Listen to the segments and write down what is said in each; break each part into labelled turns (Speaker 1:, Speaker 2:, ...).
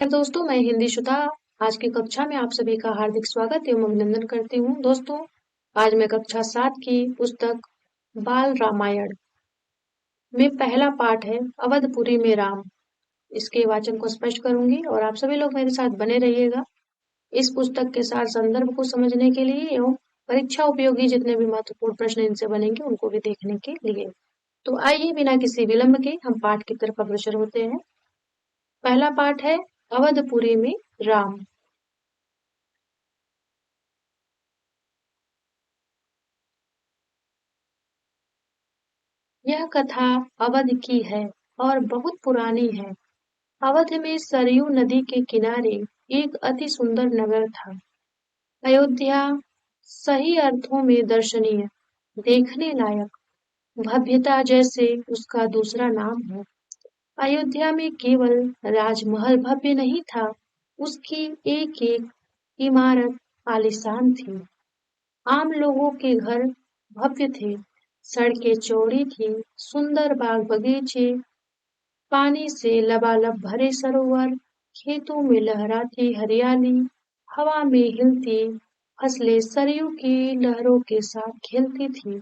Speaker 1: दोस्तों, मैं हिंदी शुदा आज की कक्षा में आप सभी का हार्दिक स्वागत एवं अभिनंदन करती हूँ। दोस्तों, आज मैं कक्षा 7 की पुस्तक बाल रामायण में पहला पाठ है अवधपुरी में राम। इसके वाचन को स्पष्ट करूंगी और आप सभी लोग मेरे साथ बने रहिएगा। इस पुस्तक के सार संदर्भ को समझने के लिए एवं परीक्षा उपयोगी जितने भी महत्वपूर्ण प्रश्न इनसे बनेंगे उनको भी देखने के लिए। तो आइए बिना किसी विलंब के हम पाठ की तरफ अग्रसर होते हैं। पहला पाठ है अवधपुरी में राम। यह कथा अवध की है और बहुत पुरानी है। अवध में सरयू नदी के किनारे एक अति सुंदर नगर था। अयोध्या सही अर्थों में दर्शनीय, देखने लायक, भव्यता जैसे उसका दूसरा नाम है। अयोध्या में केवल राजमहल भव्य नहीं था, उसकी एक एक इमारत आलीशान थी। आम लोगों के घर भव्य थे, सड़कें चौड़ी थी, सुंदर बाग बगीचे, पानी से लबालब भरे सरोवर, खेतों में लहराती हरियाली, हवा में हिलती फसलें सरयू की लहरों के साथ खेलती थी।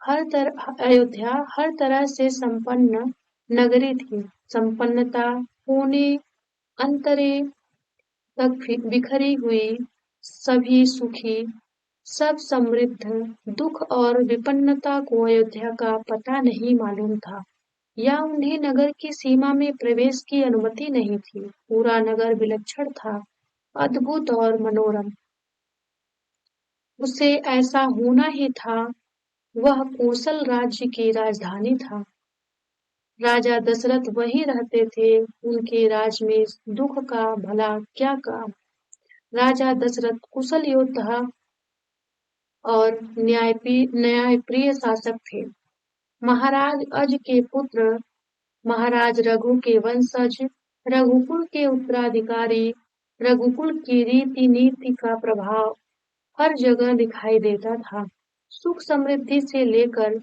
Speaker 1: अयोध्या हर तरह से संपन्न नगरी थी। संपन्नता कोने अंतरे तक बिखरी हुई, सभी सुखी, सब समृद्ध। दुख और विपन्नता को अयोध्या का पता नहीं मालूम था, या उन्हें नगर की सीमा में प्रवेश की अनुमति नहीं थी। पूरा नगर विलक्षण था, अद्भुत और मनोरम। उसे ऐसा होना ही था। वह कोसल राज्य की राजधानी था। राजा दशरथ वहीं रहते थे। उनके राज में दुख का भला क्या काम। राजा दशरथ कुशल योद्धा और न्यायप्रिय शासक थे। महाराज अज के पुत्र, महाराज रघु के वंशज, रघुकुल के उत्तराधिकारी। रघुकुल की रीति नीति का प्रभाव हर जगह दिखाई देता था। सुख समृद्धि से लेकर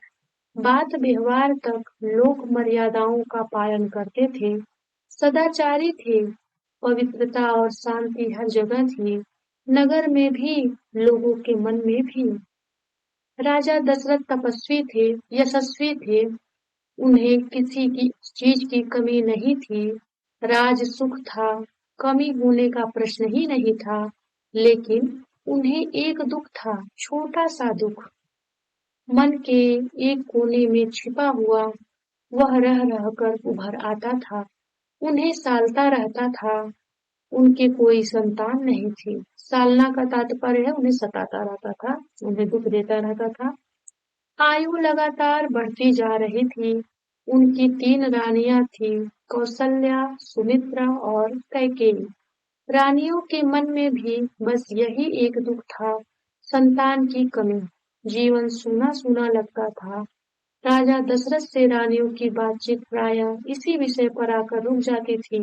Speaker 1: बात व्यवहार तक लोक मर्यादाओं का पालन करते थे, सदाचारी थे। पवित्रता और शांति हर जगह थी, नगर में भी, लोगों के मन में भी। राजा दशरथ तपस्वी थे, यशस्वी थे। उन्हें किसी की चीज की कमी नहीं थी। राज सुख था, कमी होने का प्रश्न ही नहीं था। लेकिन उन्हें एक दुख था, छोटा सा दुख, मन के एक कोने में छिपा हुआ। वह रह रहकर उभर आता था, उन्हें सालता रहता था। उनके कोई संतान नहीं थी। सालना का तात्पर्य है उन्हें सताता रहता था, उन्हें दुख देता रहता था। आयु लगातार बढ़ती जा रही थी। उनकी 3 रानियां थीं, कौसल्या, सुमित्रा और कैकेयी। रानियों के मन में भी बस यही एक दुख था, संतान की कमी। जीवन सूना सूना लगता था। राजा दशरथ से रानियों की बातचीत प्रायः इसी विषय पर आकर रुक जाती थी।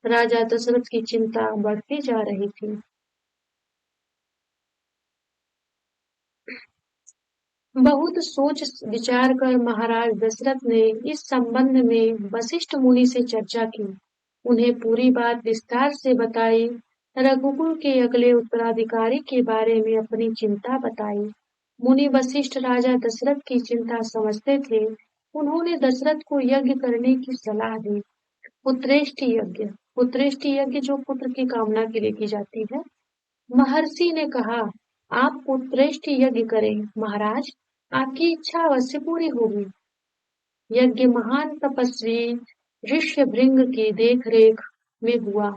Speaker 1: राजा दशरथ की चिंता बढ़ती जा रही थी। बहुत सोच विचार कर महाराज दशरथ ने इस संबंध में वशिष्ठ मुनि से चर्चा की। उन्हें पूरी बात विस्तार से बताई। रघुकुल के अगले उत्तराधिकारी के बारे में अपनी चिंता बताई। मुनि वशिष्ठ राजा दशरथ की चिंता समझते थे। उन्होंने दशरथ को यज्ञ करने की सलाह दी। पुत्रेष्टि यज्ञ, पुत्रेष्टि यज्ञ जो पुत्र की कामना के लिए की जाती है। महर्षि ने कहा, आप पुत्रेष्टि यज्ञ करें महाराज, आपकी इच्छा अवश्य पूरी होगी। यज्ञ महान तपस्वी ऋष्यभृंग की देखरेख में हुआ।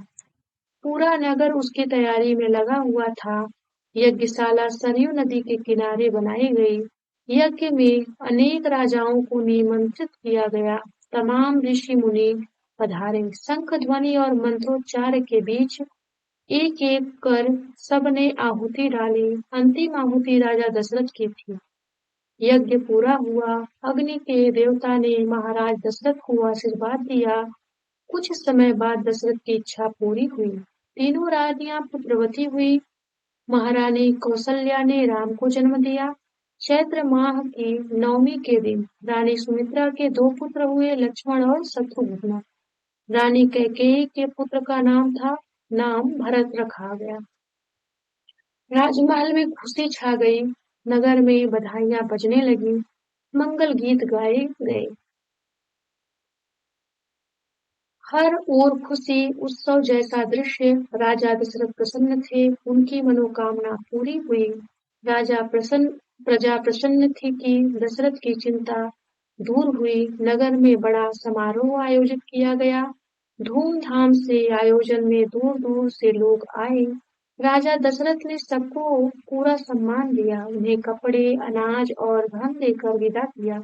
Speaker 1: पूरा नगर उसकी तैयारी में लगा हुआ था। यज्ञशाला सरयू नदी के किनारे बनाई गई। यज्ञ में अनेक राजाओं को निमंत्रित किया गया। तमाम ऋषि मुनि पधारे। शंख ध्वनि और मंत्रोच्चार के बीच एक एक कर सबने आहुति डाली। अंतिम आहुति राजा दशरथ की थी। यज्ञ पूरा हुआ। अग्नि के देवता ने महाराज दशरथ को आशीर्वाद दिया। कुछ समय बाद दशरथ की इच्छा पूरी हुई। तीनों रानियां पुत्रवती हुई। महारानी कौसल्या ने राम को जन्म दिया। चैत्र माह की नवमी के दिन रानी सुमित्रा के 2 पुत्र हुए, लक्ष्मण और शत्रुघ्न। रानी कैकेयी के पुत्र का नाम भरत रखा गया। राजमहल में खुशी छा गई, नगर में बधाइयां बजने लगी, मंगल गीत गाए गए। हर ओर खुशी उत्सव जैसा दृश्य। राजा दशरथ प्रसन्न थे, उनकी मनोकामना पूरी हुई। प्रजा प्रसन्न थी कि दशरथ की चिंता दूर हुई। नगर में बड़ा समारोह आयोजित किया गया। धूमधाम से आयोजन में दूर दूर से लोग आए। राजा दशरथ ने सबको पूरा सम्मान दिया, उन्हें कपड़े, अनाज और धन देकर विदा किया।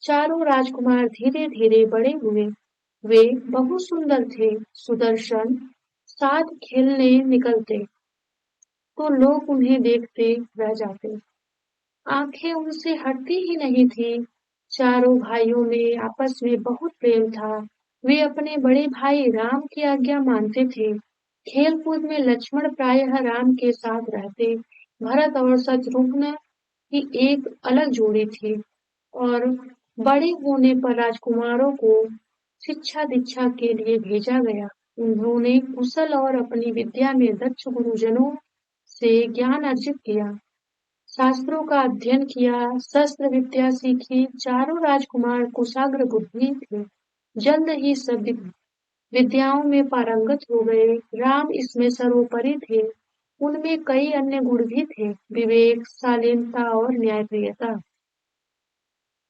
Speaker 1: चारों राजकुमार धीरे धीरे बड़े हुए। वे बहुत सुंदर थे, सुदर्शन। साथ खेलने निकलते तो लोग उन्हें देखते रह जाते, आंखें उनसे हटती ही नहीं थी। चारों भाइयों में आपस में बहुत प्रेम था। वे अपने बड़े भाई राम की आज्ञा मानते थे। खेल कूद में लक्ष्मण प्रायः राम के साथ रहते। भरत और शत्रुघ्न की एक अलग जोड़ी थी। और बड़े होने पर राजकुमारों को शिक्षा दीक्षा के लिए भेजा गया। उन्होंने कुशल और अपनी विद्या में दक्ष गुरुजनों से ज्ञान अर्जित किया, शास्त्रों का अध्ययन किया, शस्त्र विद्या सीखी। चारों राजकुमार कुशाग्र बुद्धि थे, जल्द ही सब विद्याओं में पारंगत हो गए। राम इसमें सर्वोपरि थे। उनमें कई अन्य गुण भी थे, विवेक, शालीनता और न्यायप्रियता।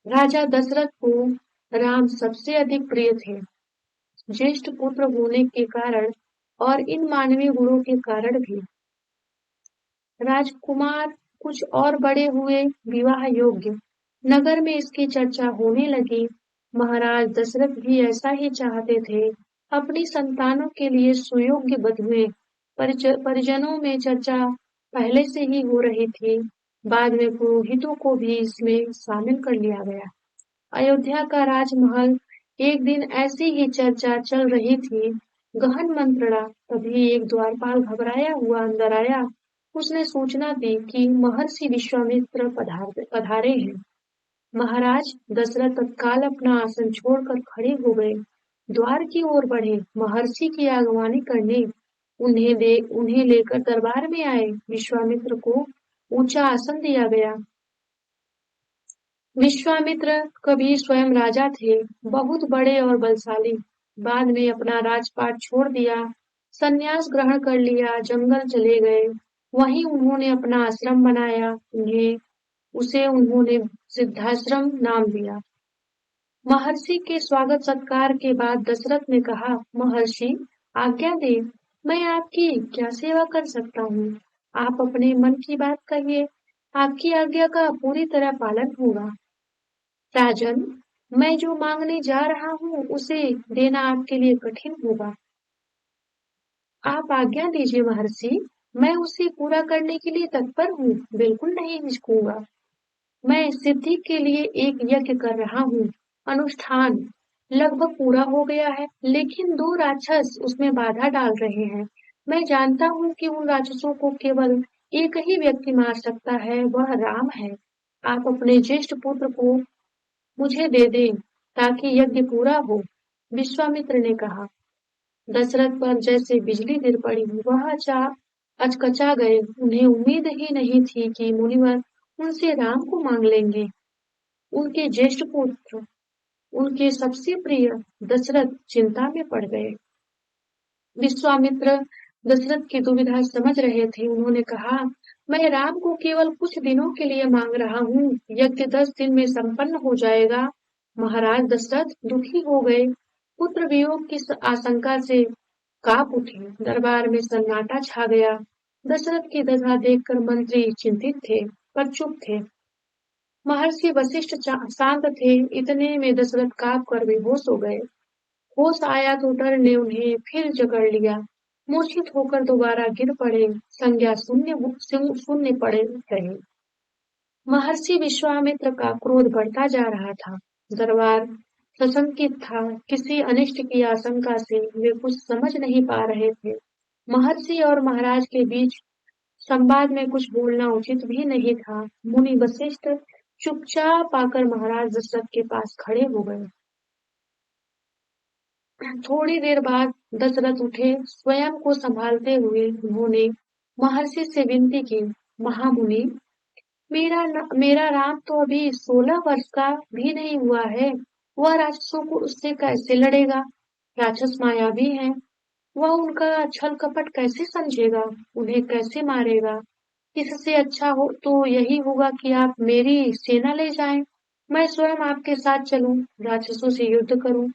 Speaker 1: राजा दशरथ को राम सबसे अधिक प्रिय थे। ज्येष्ठ पुत्र होने के कारण और इन मानवीय गुणों के कारण भी। राजकुमार कुछ और बड़े हुए, विवाह योग्य। नगर में इसकी चर्चा होने लगी। महाराज दशरथ भी ऐसा ही चाहते थे। अपनी संतानों के लिए सुयोग्य वधुएं परिजनों में चर्चा पहले से ही हो रही थी। बाद में पुरोहितों को भी इसमें शामिल कर लिया गया। अयोध्या का राजमहल एक दिन ऐसी ही चर्चा चल रही थी, गहन मंत्रणा। तभी एक द्वारपाल घबराया हुआ अंदर आया। उसने सूचना दी कि महर्षि विश्वामित्र पधारे हैं। महाराज दशरथ तत्काल अपना आसन छोड़कर खड़े हो गए, द्वार की ओर बढ़े, महर्षि की आगवानी करने। उन्हें लेकर दरबार में आए। विश्वामित्र को ऊंचा आसन दिया गया। विश्वामित्र कभी स्वयं राजा थे, बहुत बड़े और बलशाली। बाद में अपना राजपाट छोड़ दिया, संन्यास ग्रहण कर लिया, जंगल चले गए। वहीं उन्होंने अपना आश्रम बनाया। उन्होंने सिद्धाश्रम नाम दिया। महर्षि के स्वागत सत्कार के बाद दशरथ ने कहा, महर्षि आज्ञा दे, मैं आपकी क्या सेवा कर सकता हूँ? आप अपने मन की बात कहिए, आपकी आज्ञा का पूरी तरह पालन होगा। राजन, मैं जो मांगने जा रहा हूँ उसे देना आपके लिए कठिन होगा। आप आज्ञा दीजिए महर्षि, मैं उसे पूरा करने के लिए तत्पर हूँ, बिल्कुल नहीं हिचकूंगा। मैं सिद्धि के लिए एक यज्ञ कर रहा हूँ। अनुष्ठान लगभग पूरा हो गया है, लेकिन 2 राक्षस उसमें बाधा डाल रहे हैं। मैं जानता हूँ कि उन राक्षसों को केवल एक ही व्यक्ति मार सकता है, वह राम है। आप अपने ज्येष्ठ पुत्र को मुझे दे दें ताकि यज्ञ पूरा हो। विश्वामित्र ने कहा। दशरथ पर जैसे बिजली गिर पड़ी, वह अचकचा गए। उन्हें उम्मीद ही नहीं थी कि मुनिवर उनसे राम को मांग लेंगे। उनके ज्येष्ठ पुत्र, उनके सबसे प्रिय दशरथ चिंता में पड़ गए। विश्वामित्र दशरथ की दुविधा समझ रहे थे। उन्होंने कहा, मैं राम को केवल कुछ दिनों के लिए मांग रहा हूँ, यज्ञ 10 दिन में संपन्न हो जाएगा। महाराज दशरथ दुखी हो गए, पुत्र वियोग की आशंका से कांप उठे। दरबार में सन्नाटा छा गया। दशरथ की दशा देखकर मंत्री चिंतित थे, पर चुप थे। महर्षि वशिष्ठ शांत थे। इतने में दशरथ कांप कर बेहोश हो गए। होश आया तो डर ने उन्हें फिर जकड़ लिया। मूर्छित होकर दोबारा गिर पड़े, संज्ञा शून्य पड़े रहे। महर्षि विश्वामित्र का क्रोध बढ़ता जा रहा था। दरबार सशंकित था। किसी अनिष्ट की आशंका से वे कुछ समझ नहीं पा रहे थे। महर्षि और महाराज के बीच संवाद में कुछ बोलना उचित भी नहीं था। मुनि वशिष्ठ चुपचाप आकर महाराज दशरथ के पास खड़े हो गए। थोड़ी देर बाद दशरथ उठे। स्वयं को संभालते हुए उन्होंने महर्षि से विनती की, महामुनि, मेरा राम तो अभी 16 वर्ष का भी नहीं हुआ है। वह राक्षसों को उससे कैसे लड़ेगा? राक्षस मायावी हैं। वह उनका छल कपट कैसे समझेगा? उन्हें कैसे मारेगा? इससे अच्छा हो तो यही होगा कि आप मेरी सेना ले जाएं। मैं स्वयं आपके साथ चलूं, राक्षसों से युद्ध करूं।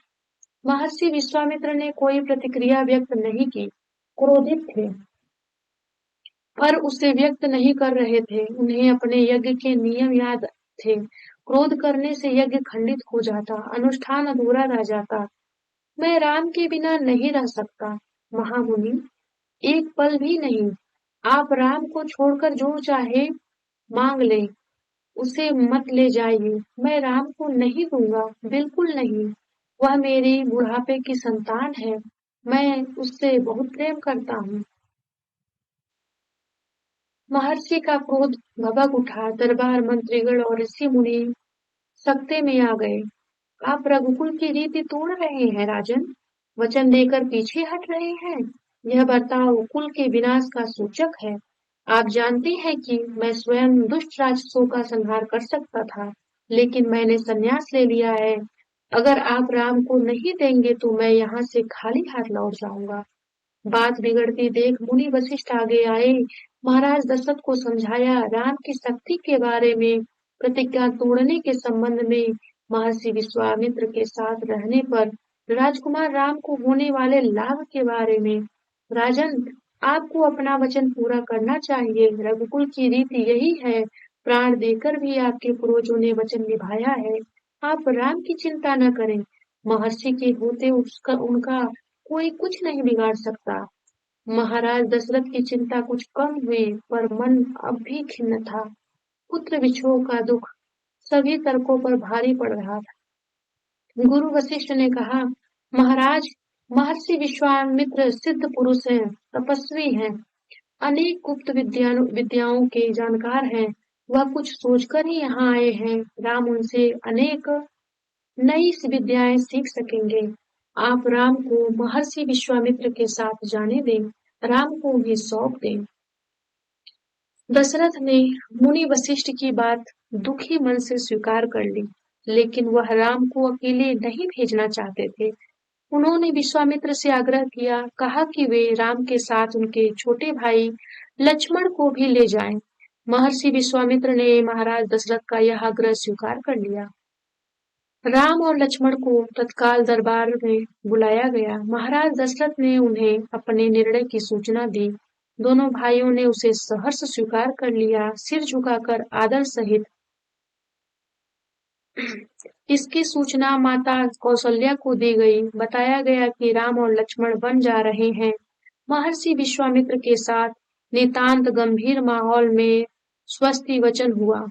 Speaker 1: महर्षि विश्वामित्र ने कोई प्रतिक्रिया व्यक्त नहीं की। क्रोधित थे, पर उसे व्यक्त नहीं कर रहे थे। उन्हें अपने यज्ञ के नियम याद थे। क्रोध करने से यज्ञ खंडित हो जाता, अनुष्ठान अधूरा रह जाता। मैं राम के बिना नहीं रह सकता, महामुनि, एक पल भी नहीं। आप राम को छोड़कर जो चाहे मांग ले, उसे मत ले जाइए। मैं राम को नहीं दूंगा, बिल्कुल नहीं। वह मेरी बुढ़ापे की संतान है। मैं उससे बहुत प्रेम करता हूँ। महर्षि का क्रोध भभक उठा। दरबार, मंत्रीगण और ऋषि मुनि सकते में आ गए। आप रघुकुल की रीति तोड़ रहे हैं राजन, वचन देकर पीछे हट रहे हैं। यह बर्ताव कुल के विनाश का सूचक है। आप जानते हैं कि मैं स्वयं दुष्ट राक्षसों का संहार कर सकता था, लेकिन मैंने संन्यास ले लिया है। अगर आप राम को नहीं देंगे तो मैं यहाँ से खाली हाथ लौट जाऊंगा। बात बिगड़ती देख मुनि वशिष्ठ आगे आए। महाराज दशरथ को समझाया। राम की शक्ति के बारे में, प्रतिज्ञा तोड़ने के संबंध में, महर्षि विश्वामित्र के साथ रहने पर राजकुमार राम को होने वाले लाभ के बारे में। राजन, आपको अपना वचन पूरा करना चाहिए। रघुकुल की रीति यही है। प्राण देकर भी आपके पूर्वजों ने वचन निभाया है। आप राम की चिंता न करें। महर्षि के होते उसका उनका कोई कुछ नहीं बिगाड़ सकता। महाराज दशरथ की चिंता कुछ कम हुई, पर मन अब भी खिन्न था। पुत्र विछोह का दुख सभी तर्कों पर भारी पड़ रहा था। गुरु वशिष्ठ ने कहा, महाराज, महर्षि विश्वामित्र सिद्ध पुरुष हैं, तपस्वी हैं, अनेक गुप्त विद्याओं के जानकार हैं। वह कुछ सोचकर ही यहाँ आए हैं। राम उनसे अनेक नई विद्याएं सीख सकेंगे। आप राम को महर्षि विश्वामित्र के साथ जाने दें, राम को उन्हें सौंप दें। दशरथ ने मुनि वशिष्ठ की बात दुखी मन से स्वीकार कर ली, लेकिन वह राम को अकेले नहीं भेजना चाहते थे। उन्होंने विश्वामित्र से आग्रह किया, कहा कि वे राम के साथ उनके छोटे भाई लक्ष्मण को भी ले जाएं। महर्षि विश्वामित्र ने महाराज दशरथ का यह आग्रह स्वीकार कर लिया। राम और लक्ष्मण को तत्काल दरबार में बुलाया गया। महाराज दशरथ ने उन्हें अपने निर्णय की सूचना दी। दोनों भाइयों ने उसे सहर्ष स्वीकार कर लिया, सिर झुकाकर आदर सहित। इसकी सूचना माता कौशल्या को दी गई। बताया गया कि राम और लक्ष्मण वन जा रहे हैं। महर्षि विश्वामित्र के साथ नितांत गंभीर माहौल में स्वस्ति वचन हुआ।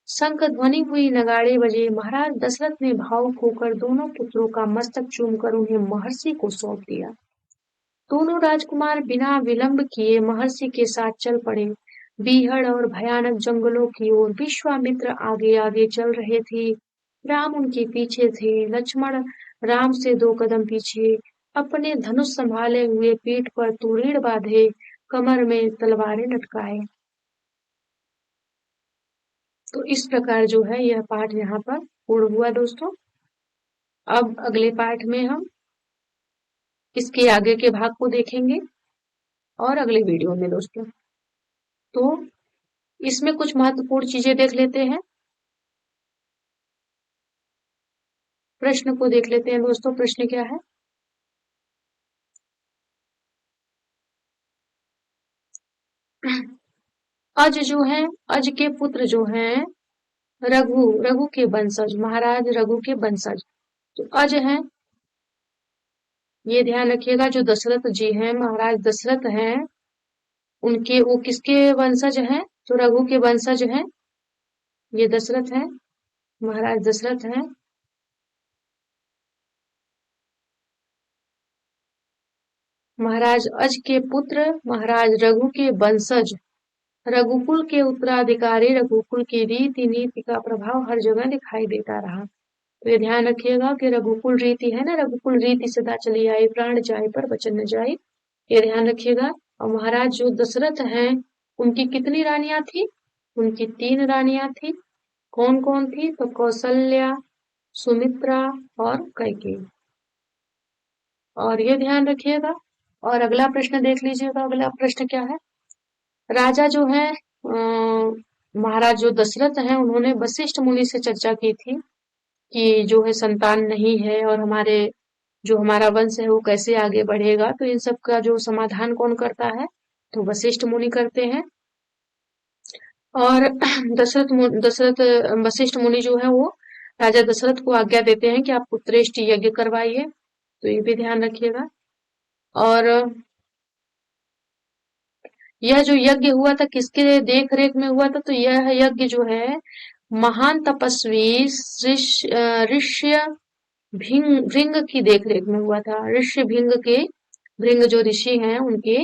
Speaker 1: शंख ध्वनि हुई, नगाड़े बजे। महाराज दशरथ ने भावुक होकर दोनों पुत्रों का मस्तक चूमकर उन्हें महर्षि को सौंप दिया। दोनों राजकुमार बिना विलंब किए महर्षि के साथ चल पड़े। बीहड़ और भयानक जंगलों की ओर। विश्वामित्र आगे आगे चल रहे थे, राम उनके पीछे थे। लक्ष्मण राम से 2 कदम पीछे, अपने धनुष संभाले हुए, पीठ पर तुरीड़ बांधे, कमर में तलवारें लटकाए। तो इस प्रकार जो है यह पाठ यहाँ पर पूर्ण हुआ दोस्तों। अब अगले पाठ में हम इसके आगे के भाग को देखेंगे और अगले वीडियो में दोस्तों। तो इसमें कुछ महत्वपूर्ण चीजें देख लेते हैं। प्रश्न को देख लेते हैं दोस्तों। प्रश्न क्या है? अज जो है, अज के पुत्र जो हैं रघु, रघु के वंशज, महाराज रघु के वंशज। तो अज है, ये ध्यान रखिएगा, जो दशरथ जी हैं, महाराज दशरथ हैं, उनके वो किसके वंशज हैं? जो रघु के वंशज हैं, ये दशरथ हैं, महाराज दशरथ हैं। महाराज अज के पुत्र, महाराज रघु के वंशज, रघुकुल के उत्तराधिकारी। रघुकुल की रीति नीति का प्रभाव हर जगह दिखाई देता रहा। तो ये ध्यान रखिएगा कि रघुकुल रीति है ना, रघुकुल रीति सदा चली आई, प्राण जाए पर वचन न जाए, ये ध्यान रखिएगा। और महाराज जो दशरथ हैं उनकी कितनी रानियां थी? उनकी 3 रानियां थी। कौन कौन थी? तो कौशल्या, सुमित्रा और कैकेयी। और ये ध्यान रखिएगा। और अगला प्रश्न देख लीजिएगा, अगला प्रश्न क्या है। राजा जो है महाराज जो दशरथ हैं उन्होंने वशिष्ठ मुनि से चर्चा की थी कि जो है संतान नहीं है और जो हमारा वंश है वो कैसे आगे बढ़ेगा। तो इन सब का जो समाधान कौन करता है? तो वशिष्ठ मुनि करते हैं। और दशरथ वशिष्ठ मुनि जो है वो राजा दशरथ को आज्ञा देते हैं कि आप पुत्रेष्टि यज्ञ करवाइए। तो ये भी ध्यान रखिएगा। और यह जो यज्ञ हुआ था किसके देख रेख में हुआ था? तो यह यज्ञ जो है महान तपस्वी ऋष्य भृंग की देख रेख में हुआ था। ऋष्य भृंग जो ऋषि हैं उनके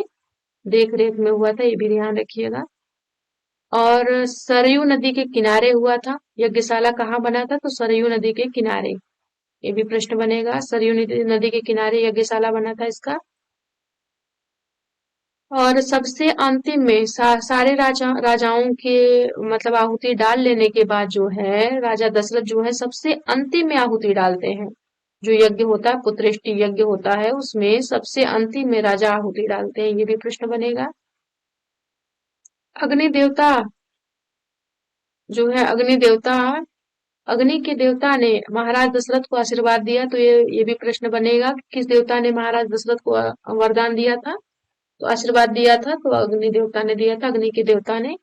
Speaker 1: देख रेख में हुआ था, ये भी ध्यान रखिएगा। और सरयू नदी के किनारे हुआ था। यज्ञशाला कहाँ बना था? तो सरयू नदी के किनारे। ये भी प्रश्न बनेगा, सरयू नदी के किनारे यज्ञशाला बना था इसका। और सबसे अंतिम में सारे राजाओं के मतलब आहुति डाल लेने के बाद जो है राजा दशरथ जो है सबसे अंतिम में आहुति डालते हैं। जो यज्ञ होता है पुत्रेष्टि यज्ञ होता है उसमें सबसे अंतिम में राजा आहुति डालते हैं, ये भी प्रश्न बनेगा। अग्नि देवता जो है अग्नि के देवता ने महाराज दशरथ को आशीर्वाद दिया। तो ये भी प्रश्न बनेगा किस देवता ने महाराज दशरथ को वरदान दिया था? तो आशीर्वाद दिया था तो अग्नि देवता ने दिया था, अग्नि के देवता ने।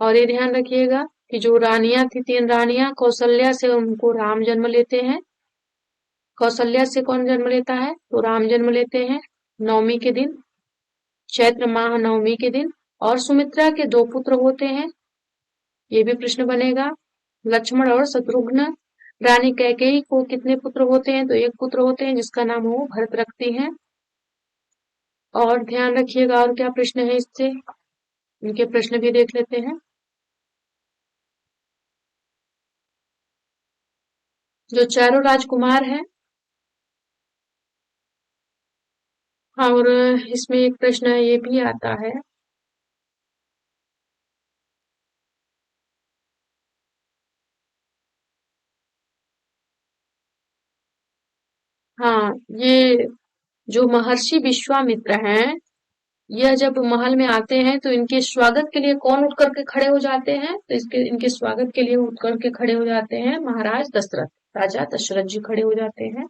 Speaker 1: और ये ध्यान रखिएगा कि जो रानियां थी 3 रानियां, कौशल्या से उनको राम जन्म लेते हैं। कौशल्या से कौन जन्म लेता है? तो राम जन्म लेते हैं नवमी के दिन, चैत्र माह नवमी के दिन। और सुमित्रा के 2 पुत्र होते हैं, ये भी प्रश्न बनेगा, लक्ष्मण और शत्रुघ्न। रानी कैकेयी को कितने पुत्र होते हैं? तो 1 पुत्र होते हैं जिसका नाम वो भरत रखती हैं। और ध्यान रखिएगा और क्या प्रश्न है इससे, इनके प्रश्न भी देख लेते हैं। जो चारों राजकुमार हैं, हाँ, और इसमें एक प्रश्न ये भी आता है, हाँ, ये जो महर्षि विश्वामित्र हैं, यह जब महल में आते हैं तो इनके स्वागत के लिए कौन उठ करके खड़े हो जाते हैं? तो इनके स्वागत के लिए उठ करके खड़े हो जाते हैं महाराज दशरथ, राजा दशरथ जी खड़े हो जाते हैं।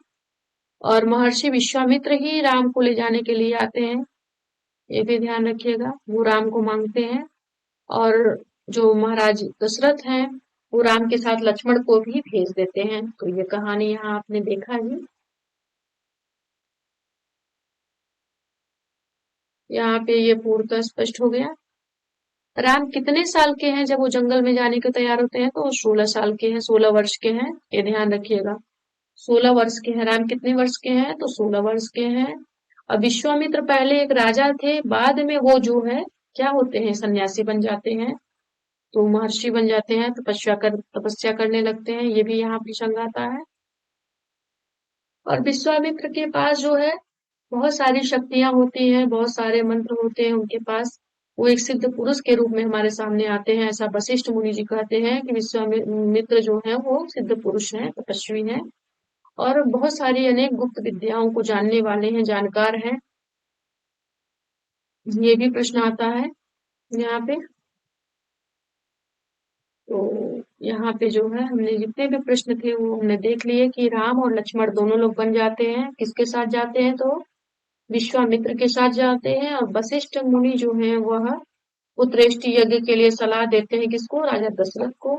Speaker 1: और महर्षि विश्वामित्र ही राम को ले जाने के लिए आते हैं, ये भी ध्यान रखिएगा, वो राम को मांगते हैं। और जो महाराज दशरथ हैं वो राम के साथ लक्ष्मण को भी भेज देते हैं। तो ये कहानी यहाँ आपने देखा ही, यहाँ पे ये पूर्णतः स्पष्ट हो गया। राम कितने साल के हैं जब वो जंगल में जाने को तैयार होते हैं? तो 16 साल के हैं, 16 वर्ष के हैं, ये ध्यान रखिएगा। 16 वर्ष के हैं। राम कितने वर्ष के हैं? तो 16 वर्ष के हैं। और विश्वामित्र पहले एक राजा थे, बाद में वो जो है क्या होते हैं? सन्यासी बन जाते हैं, तो महर्षि बन जाते हैं, तपस्या करने लगते हैं, ये भी यहाँ प्रसंग आता है। और विश्वामित्र के पास जो है बहुत सारी शक्तियां होती हैं, बहुत सारे मंत्र होते हैं उनके पास। वो एक सिद्ध पुरुष के रूप में हमारे सामने आते हैं, ऐसा वशिष्ठ मुनि जी कहते हैं कि विश्वामित्र जो है वो सिद्ध पुरुष हैं, तपस्वी हैं और बहुत सारी अनेक गुप्त विद्याओं को जानने वाले हैं, जानकार हैं। ये भी प्रश्न आता है यहाँ पे। तो यहाँ पे जो है हमने जितने भी प्रश्न थे वो हमने देख लिए कि राम और लक्ष्मण दोनों लोग बन जाते हैं। किसके साथ जाते हैं? तो विश्वामित्र के साथ जाते हैं। और वशिष्ठ मुनि जो है वह पुत्रेष्टि यज्ञ के लिए सलाह देते हैं, किसको? राजा दशरथ को।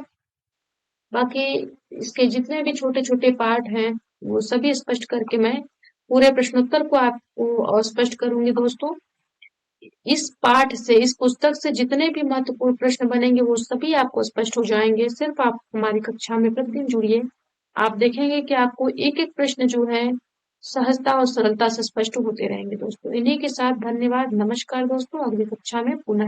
Speaker 1: बाकी इसके जितने भी छोटे छोटे पार्ट हैं वो सभी स्पष्ट करके मैं पूरे प्रश्नोत्तर को आपको स्पष्ट करूंगी दोस्तों। इस पाठ से, इस पुस्तक से जितने भी महत्वपूर्ण प्रश्न बनेंगे वो सभी आपको स्पष्ट हो जाएंगे। सिर्फ आप हमारी कक्षा में प्रतिदिन जुड़िए, आप देखेंगे कि आपको एक एक प्रश्न जो है सहजता और सरलता से स्पष्ट होते रहेंगे दोस्तों। इन्हीं के साथ धन्यवाद, नमस्कार दोस्तों, अगली कक्षा में पुनः